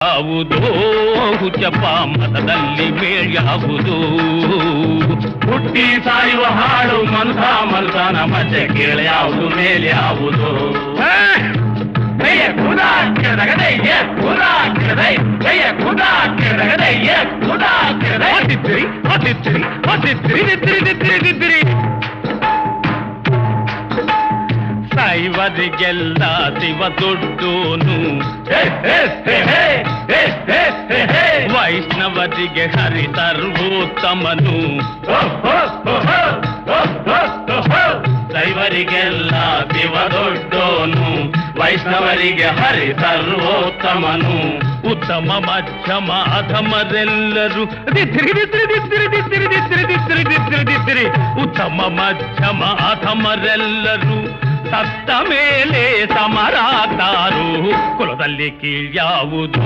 ಯಾವುದೋ ಹುಚ್ಚಪ್ಪ ಮತದಲ್ಲಿ ಮೇಳ್ಯಾವುದು ಹುಟ್ಟಿ ಸಾಯುವ ಹಾಡು ಮನ್ಸ ಮಲ್ಸನ ಮಧ್ಯೆ ಕೇಳ ಯಾವುದು ಮೇಲೆ ಯಾವುದು ಸೈವರಿಗೆಲ್ಲ ಶಿವ ದುಡ್ಡೋನು ವೈಷ್ಣವರಿಗೆ ಹರಿ ಸರ್ವೋತ್ತಮನು ಶೈವರಿಗೆಲ್ಲ ಶಿವ ದೊಡ್ಡೋನು ವೈಷ್ಣವರಿಗೆ ಹರಿ ಸರ್ವೋತ್ತಮನು ಉತ್ತಮ ಮಧ್ಯಮ ಅಧಮರೆಲ್ಲರೂ ಉತ್ತಮ ಮಧ್ಯಮ ಅಧಮರೆಲ್ಲರೂ ಸತ್ತ ಮೇಲೆ ಸಮರಾಗ್ತಾರು ಕುಲದಲ್ಲಿ ಕೀಳ್ಯಾವುದು